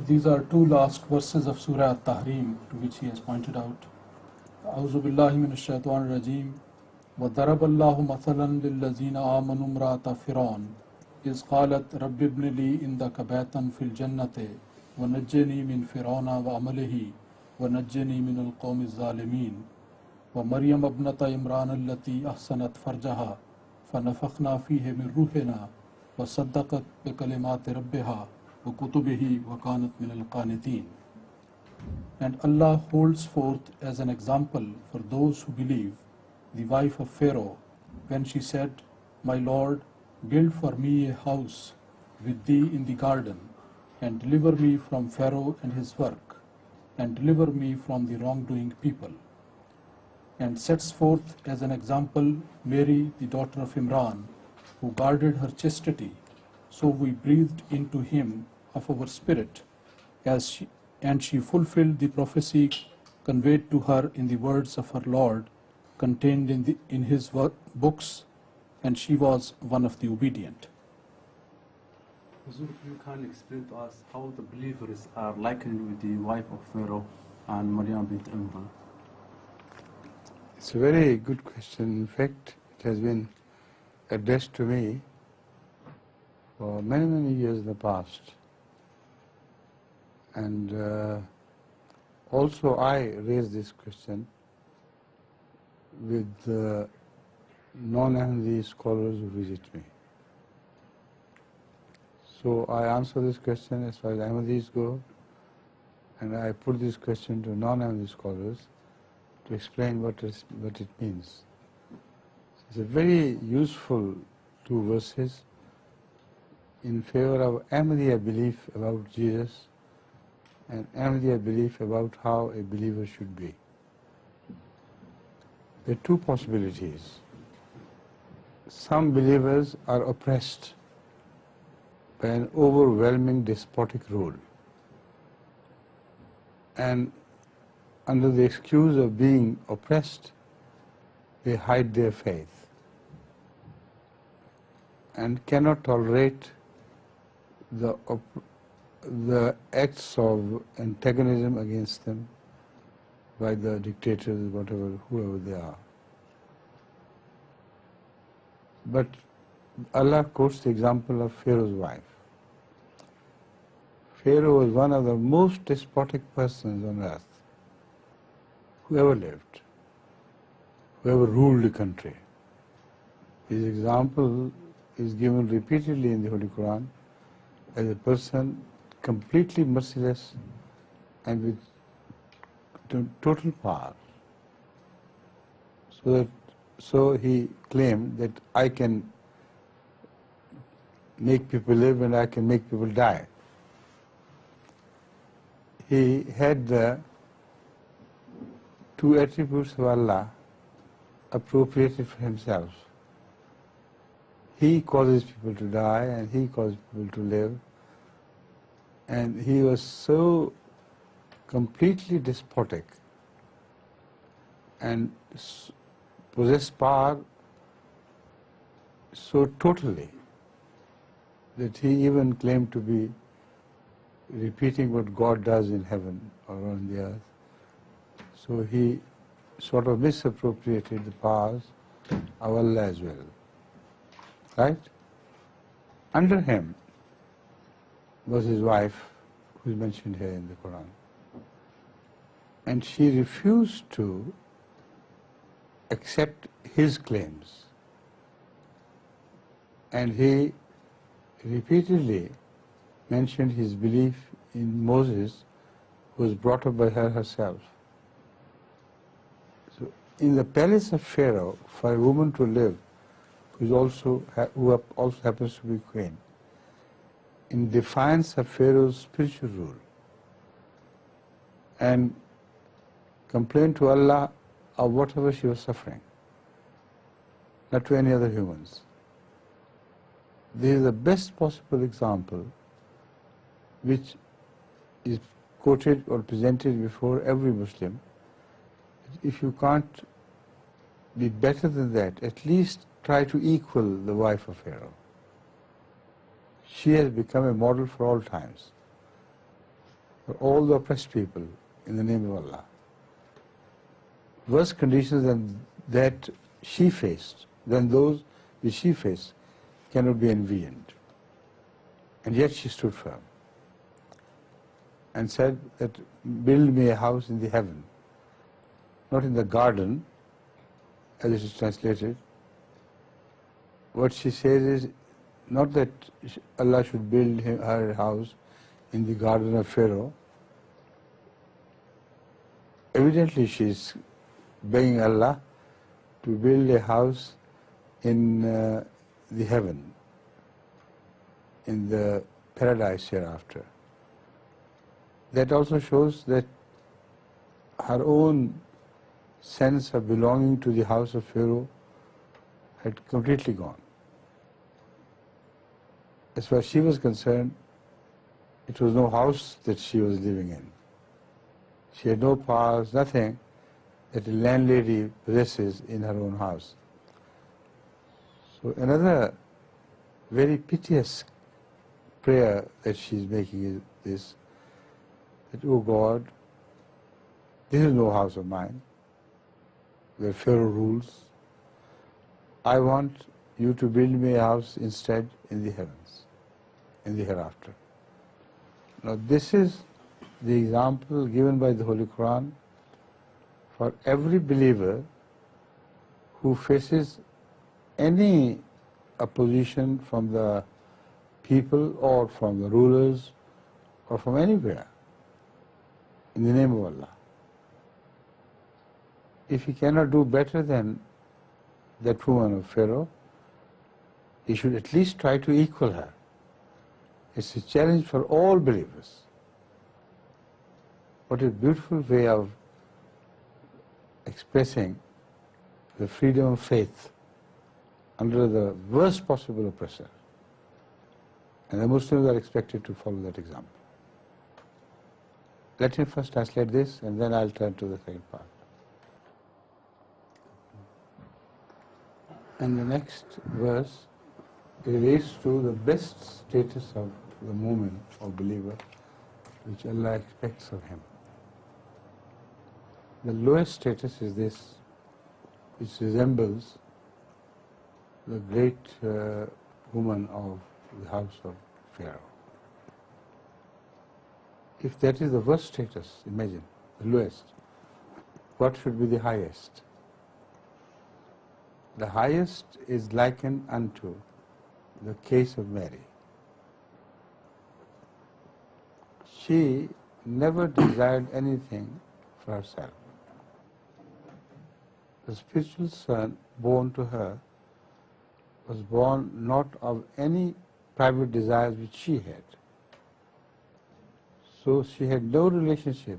These are two last verses of Surah At-Tahrim to which he has pointed out. أعوذ بالله من الشيطان الرجيم وضرب الله مثلا للذين آمنوا امرأة فرعون إذ قالت رب ابن لي عندك بيتا في الجنة ونجني من فرعون وعمله ونجني من القوم الظالمين ومريم ابنة عمران التي أحسنت فرجها فنفخنا فيه من روحنا وصدقت بكلمات ربها وكتبه وكانت من القانتين. And Allah holds forth as an example for those who believe the wife of Pharaoh when she said, My Lord, build for me a house with thee in the garden, and deliver me from Pharaoh and his work, and deliver me from the wrongdoing people. And sets forth as an example Mary, the daughter of Imran, who guarded her chastity, so we breathed into him of our spirit, and she fulfilled the prophecy conveyed to her in the words of her Lord, contained in his books, and she was one of the obedient. You can explain to us how the believers are likened with the wife of Pharaoh and Maryam bint Imran? It's a very good question. In fact, it has been addressed to me for many, many years in the past. And also I raised this question with non-Ahmadi scholars who visit me. So I answer this question as far as Ahmadis go, and I put this question to non-Ahmadi scholars to explain what it means. It's a very useful two verses in favor of Ahmadiyya belief about Jesus and Ahmadiyya belief about how a believer should be. There are two possibilities. Some believers are oppressed by an overwhelming despotic rule, and under the excuse of being oppressed, they hide their faith and cannot tolerate the acts of antagonism against them by the dictators, whoever they are. But Allah quotes the example of Pharaoh's wife. Pharaoh was one of the most despotic persons on earth who ever lived, who ever ruled the country. His example is given repeatedly in the Holy Quran as a person completely merciless and with total power. So he claimed that I can make people live and I can make people die. He had the two attributes of Allah appropriated for himself. He causes people to die and he causes people to live. And he was so completely despotic and possessed power so totally that he even claimed to be repeating what God does in heaven or on the earth. So he sort of misappropriated the powers of Allah as well. Right? Under him was his wife, who is mentioned here in the Quran. And she refused to accept his claims. And he repeatedly mentioned his belief in Moses, who was brought up by her herself. So in the palace of Pharaoh, for a woman to live, who also happens to be queen, in defiance of Pharaoh's spiritual rule, and complain to Allah of whatever she was suffering, not to any other humans. This is the best possible example which is quoted or presented before every Muslim. If you can't be better than that, at least try to equal the wife of Pharaoh. She has become a model for all times. for all the oppressed people in the name of Allah. Worse conditions than that she faced, than those which she faced, cannot be envisioned. And yet she stood firm and said that, build me a house in the heaven, not in the garden, as it is translated. What she says is not that Allah should build her a house in the garden of Pharaoh. Evidently she is begging Allah to build a house in the heaven, in the paradise hereafter. That also shows that her own sense of belonging to the house of Pharaoh had completely gone. As far as she was concerned, it was no house that she was living in. She had no powers, nothing that a landlady possesses in her own house. So another very piteous prayer that she is making is this, that, oh God, this is no house of mine where Pharaoh rules. I want you to build me a house instead in the heavens, in the hereafter. Now this is the example given by the Holy Quran for every believer who faces any opposition from the people or from the rulers or from anywhere in the name of Allah. If he cannot do better than that woman of Pharaoh, he should at least try to equal her. It's a challenge for all believers. What a beautiful way of expressing the freedom of faith under the worst possible oppressor. And the Muslims are expected to follow that example. Let me first translate this and then I'll turn to the second part. And the next verse relates to the best status of the mu'min or believer which Allah expects of him. The lowest status is this, which resembles the great woman of the house of Pharaoh. If that is the worst status, imagine, the lowest, what should be the highest? The highest is likened unto the case of Mary. She never desired anything for herself. The spiritual son born to her was born not of any private desires which she had. So she had no relationship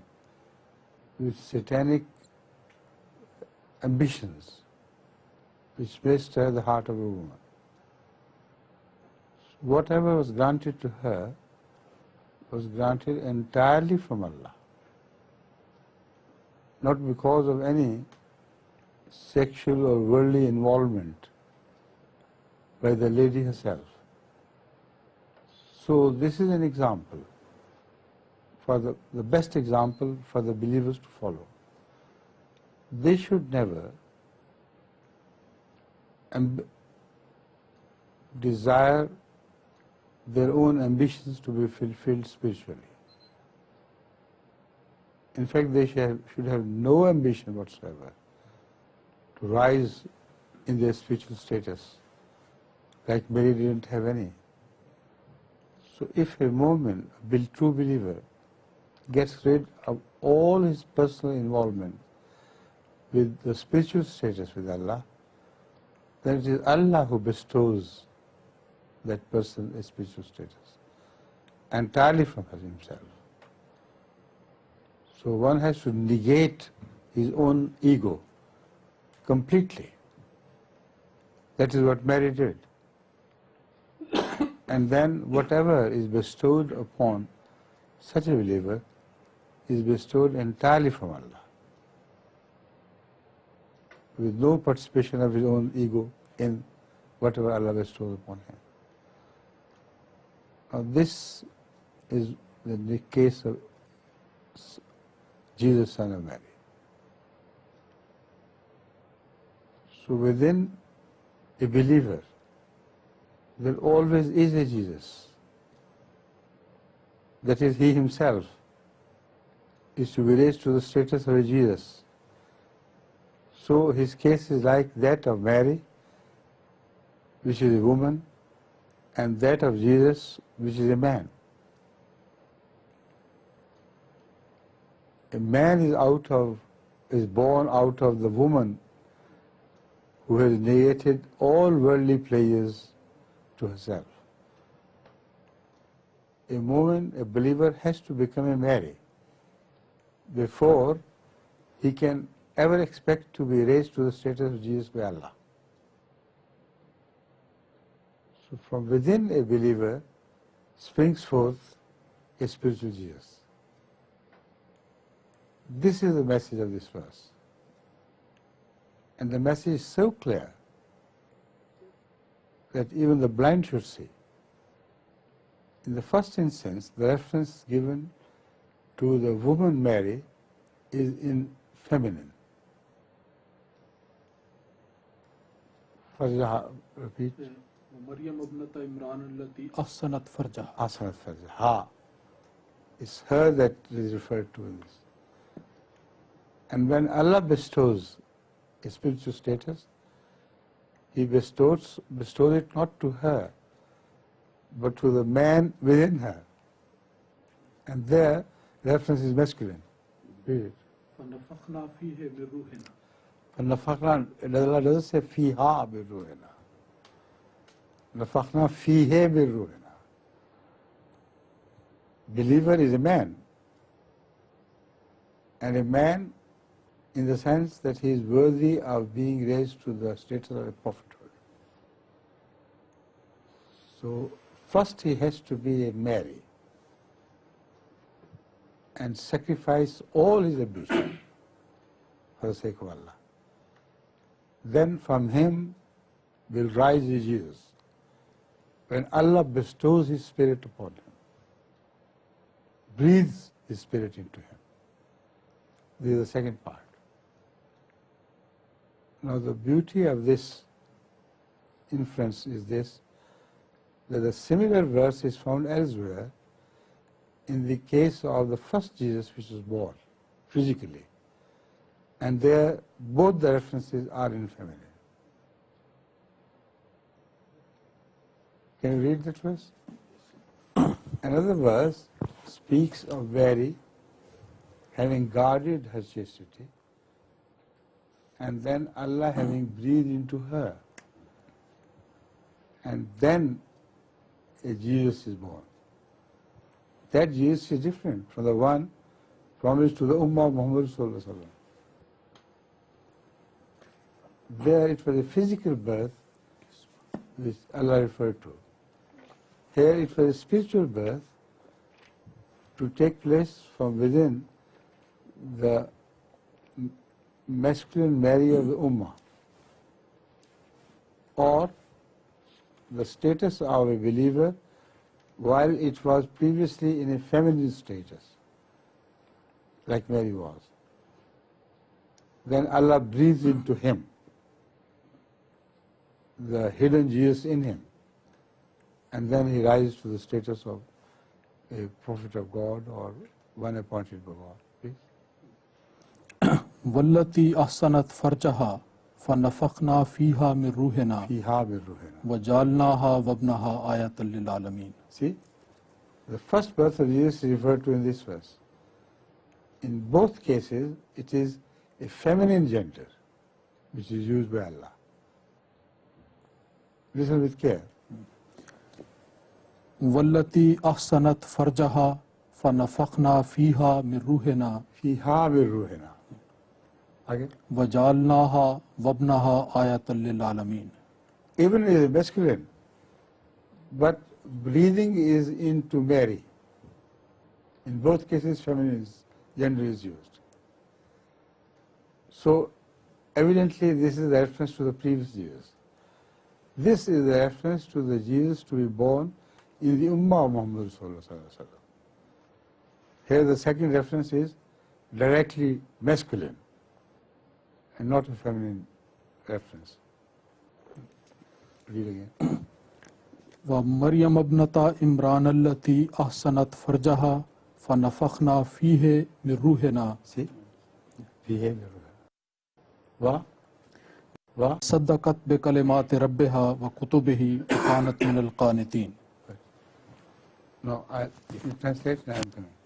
with satanic ambitions which placed her the heart of a woman. Whatever was granted to her was granted entirely from Allah, not because of any sexual or worldly involvement by the lady herself. So this is an example, for the best example for the believers to follow. They should never desire their own ambitions to be fulfilled spiritually. In fact, they should have no ambition whatsoever to rise in their spiritual status, like Mary didn't have any. So if a mu'min, a true believer, gets rid of all his personal involvement with the spiritual status with Allah, then it is Allah who bestows that person a spiritual status, entirely from himself. So one has to negate his own ego completely. That is what Mary did. And then whatever is bestowed upon such a believer is bestowed entirely from Allah, with no participation of his own ego in whatever Allah bestows upon him. Now this is the case of Jesus, son of Mary. So within a believer, there always is a Jesus. That is, he himself is to be raised to the status of a Jesus. So his case is like that of Mary, which is a woman, and that of Jesus, which is a man. A man is born out of the woman who has negated all worldly pleasures to herself. A moment, a believer has to become a Mary before he can ever expect to be raised to the status of Jesus by Allah. So from within a believer springs forth a spiritual Jesus. This is the message of this verse. And the message is so clear that even the blind should see. In the first instance, the reference given to the woman Mary is in feminine. Farjaha, repeat. Maryam ibnata Imran allati ahsanat farjaha. Ahsanat farjaha. It's her that is referred to in this. And when Allah bestows a spiritual status, He bestows it not to her, but to the man within her. And there, reference is masculine. Read it. فَنَفَخْنَا فِيهِ مِن رُوحِنَا. فَنَفَخْنَا, Allah doesn't say فِيهَا بِرُوحِنَا. نَفَخْنَا فِيهِ بِرُوحِنَا. Believer is a man. And a man in the sense that he is worthy of being raised to the status of a prophethood. So first he has to be a Mary and sacrifice all his ambition for the sake of Allah. Then from him will rise a Jesus when Allah bestows His Spirit upon him, breathes His Spirit into him. This is the second part. Now the beauty of this inference is this, that a similar verse is found elsewhere in the case of the first Jesus which was born physically. And there both the references are in feminine. Can you read that verse? Another verse speaks of Mary having guarded her chastity, and then Allah having breathed into her, and then a Jesus is born. That Jesus is different from the one promised to the Ummah of Muhammad sallallahu alaihi wasallam. There it was a physical birth which Allah referred to. Here it was a spiritual birth to take place from within the masculine Mary of the Ummah, or the status of a believer while it was previously in a feminine status, like Mary was. Then Allah breathes into him the hidden Jesus in him, and then he rises to the status of a prophet of God or one appointed by God. Please. وَالَّتِي أَحْسَنَتْ فَرْجَهَا فَنَفَخْنَا فِيهَا مِن رُوحِنَا فِيهَا بِالرُّوحِنَا. وَجَعَلْنَاهَا وَابْنَهَا آيَةً لِلْعَالَمِينَ. See, the first birth of Jesus is referred to in this verse. In both cases, it is a feminine gender which is used by Allah. Listen with care. وَالَّتِي أَحْسَنَتْ فَرْجَهَا فَنَفَخْنَا فِيهَا مِن رُوحِنَا فِيهَا بِالرُّوحِنَا. Okay. وَجَعَلْنَاهَا وَابْنَهَا آيَةً لِلْعَالَمِينَ. Even it is masculine, but breathing is into Mary. In both cases, feminine gender is used. So evidently this is a reference to the previous Jesus. This is a reference to the Jesus to be born in the Ummah of Muhammad sallallahu alaihi wasallam. Here the second reference is directly masculine and not a feminine reference. Read again. وَمَرْيَمَ ابْنَةَ عِمْرَانَ الَّتِي أَحْصَنَتْ فَرْجَهَا فَنَفَخْنَا فِيهِ مِنْ رُوحِنَا. See? فِيهِ مِنْ رُوحِنَا. صدقت بکلمات ربها وکتبه وکانت من القانتین. No, you translate and I am coming.